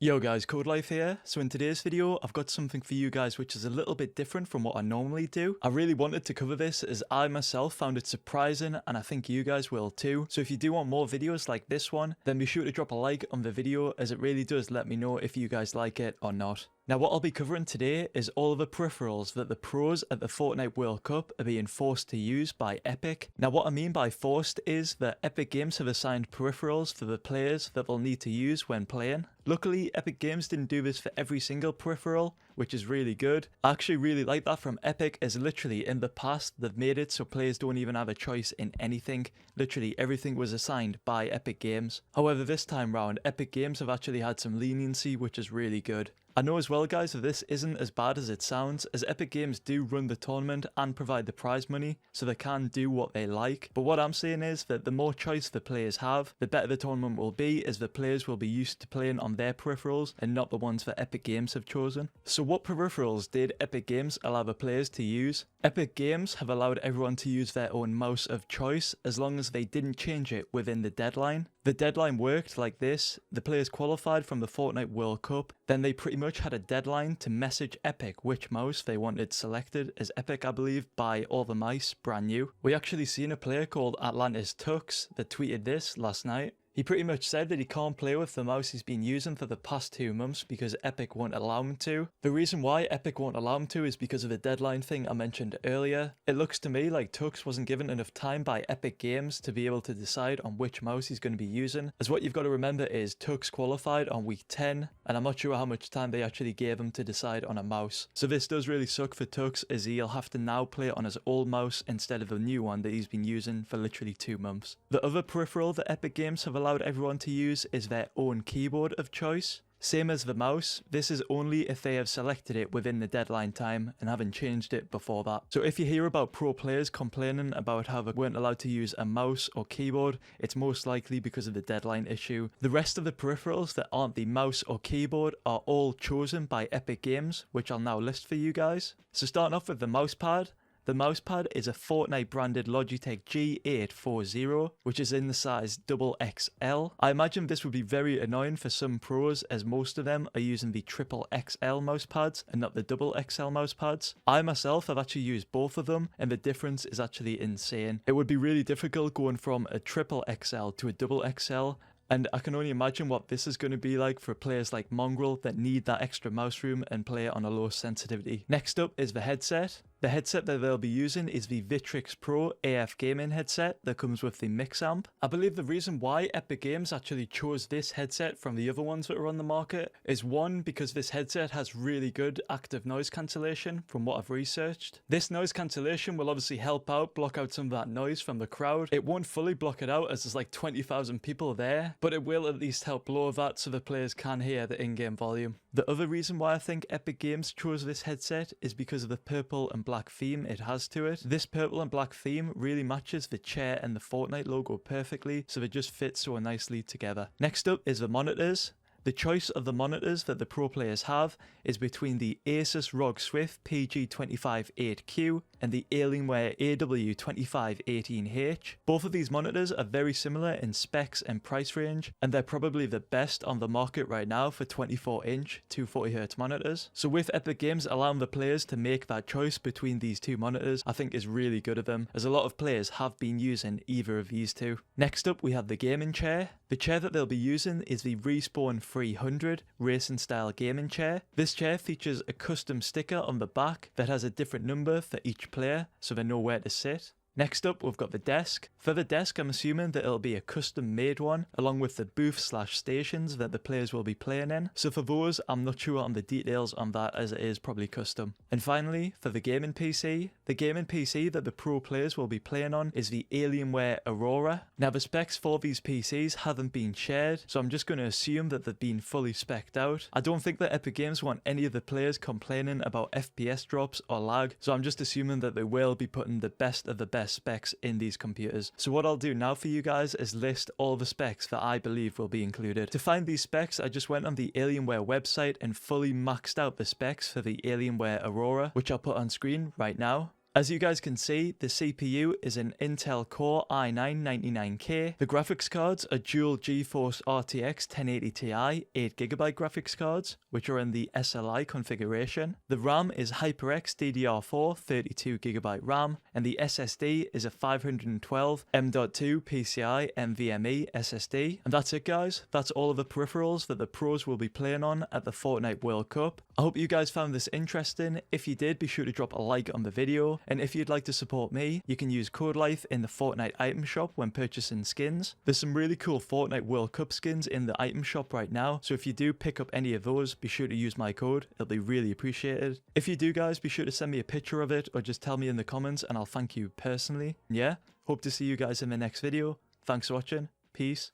Yo guys, Codelife here. So in today's video, I've got something for you guys which is a little bit different from what I normally do. I really wanted to cover this as I myself found it surprising and I think you guys will too. So if you do want more videos like this one, then be sure to drop a like on the video as it really does let me know if you guys like it or not. Now what I'll be covering today is all of the peripherals that the pros at the Fortnite World Cup are being forced to use by Epic. Now what I mean by forced is that Epic Games have assigned peripherals for the players that they'll need to use when playing. Luckily, Epic Games didn't do this for every single peripheral, which is really good. I actually really like that from Epic, as literally in the past they've made it so players don't even have a choice in anything. Literally everything was assigned by Epic Games. However, this time round, Epic Games have actually had some leniency, which is really good. I know as well guys that this isn't as bad as it sounds, as Epic Games do run the tournament and provide the prize money, so they can do what they like. But what I'm saying is that the more choice the players have, the better the tournament will be, as the players will be used to playing on their peripherals and not the ones that Epic Games have chosen. So what peripherals did Epic Games allow the players to use? Epic Games have allowed everyone to use their own mouse of choice as long as they didn't change it within the deadline. The deadline worked like this: the players qualified from the Fortnite World Cup, then they pretty much had a deadline to message Epic which mouse they wanted selected, as Epic I believe buy all the mice brand new. We actually seen a player called Atlantis Tux that tweeted this last night. He pretty much said that he can't play with the mouse he's been using for the past 2 months because Epic won't allow him to. The reason why Epic won't allow him to is because of the deadline thing I mentioned earlier. It looks to me like Tux wasn't given enough time by Epic Games to be able to decide on which mouse he's going to be using, as what you've got to remember is Tux qualified on week 10 and I'm not sure how much time they actually gave him to decide on a mouse. So this does really suck for Tux, as he'll have to now play on his old mouse instead of the new one that he's been using for literally 2 months. The other peripheral that Epic Games have allowed everyone to use is their own keyboard of choice. Same as the mouse, this is only if they have selected it within the deadline time and haven't changed it before that. So if you hear about pro players complaining about how they weren't allowed to use a mouse or keyboard, it's most likely because of the deadline issue. The rest of the peripherals that aren't the mouse or keyboard are all chosen by Epic Games, which I'll now list for you guys. So starting off with the mousepad. The mousepad is a Fortnite branded Logitech G840, which is in the size XXL. I imagine this would be very annoying for some pros, as most of them are using the XXL mousepads and not the XXL mousepads. I myself have actually used both of them and the difference is actually insane. It would be really difficult going from a XXL to a XXL. And I can only imagine what this is going to be like for players like Mongrel that need that extra mouse room and play on a low sensitivity. Next up is the headset. The headset that they'll be using is the Vitrix Pro AF gaming headset that comes with the mix amp. I believe the reason why Epic Games actually chose this headset from the other ones that are on the market is one, because this headset has really good active noise cancellation from what I've researched. This noise cancellation will obviously help out block out some of that noise from the crowd. It won't fully block it out as there's like 20,000 people there, but it will at least help lower that so the players can hear the in-game volume. The other reason why I think Epic Games chose this headset is because of the purple and black theme it has to it. This purple and black theme really matches the chair and the Fortnite logo perfectly, so they just fit so nicely together. Next up is the monitors. The choice of the monitors that the pro players have is between the Asus ROG Swift PG25-8Q and the Alienware AW2518H. Both of these monitors are very similar in specs and price range, and they're probably the best on the market right now for 24-inch 240Hz monitors. So with Epic Games allowing the players to make that choice between these two monitors, I think is really good of them, as a lot of players have been using either of these two. Next up we have the gaming chair. The chair that they'll be using is the Respawn 300 racing style gaming chair. This chair features a custom sticker on the back that has a different number for each player, so they know where to sit. Next up, we've got the desk. For the desk, I'm assuming that it'll be a custom made one, along with the booth/stations that the players will be playing in. So for those, I'm not sure on the details on that, as it is probably custom. And finally, for the gaming PC that the pro players will be playing on is the Alienware Aurora. Now the specs for these PCs haven't been shared, so I'm just going to assume that they've been fully specced out. I don't think that Epic Games want any of the players complaining about FPS drops or lag, so I'm just assuming that they will be putting the best of the best specs in these computers. So what I'll do now for you guys is list all the specs that I believe will be included. To find these specs, I just went on the Alienware website and fully maxed out the specs for the Alienware Aurora, which I'll put on screen right now. As you guys can see, the CPU is an Intel Core i9-99K. The graphics cards are dual GeForce RTX 1080 Ti 8GB graphics cards, which are in the SLI configuration. The RAM is HyperX DDR4 32GB RAM, and the SSD is a 512 M.2 PCI NVMe SSD. And that's it, guys. That's all of the peripherals that the pros will be playing on at the Fortnite World Cup. I hope you guys found this interesting. If you did, be sure to drop a like on the video. And if you'd like to support me, you can use Codelife in the Fortnite item shop when purchasing skins. There's some really cool Fortnite World Cup skins in the item shop right now, so if you do pick up any of those, be sure to use my code. It'll be really appreciated. If you do, guys, be sure to send me a picture of it or just tell me in the comments and I'll thank you personally. Yeah, hope to see you guys in the next video. Thanks for watching. Peace.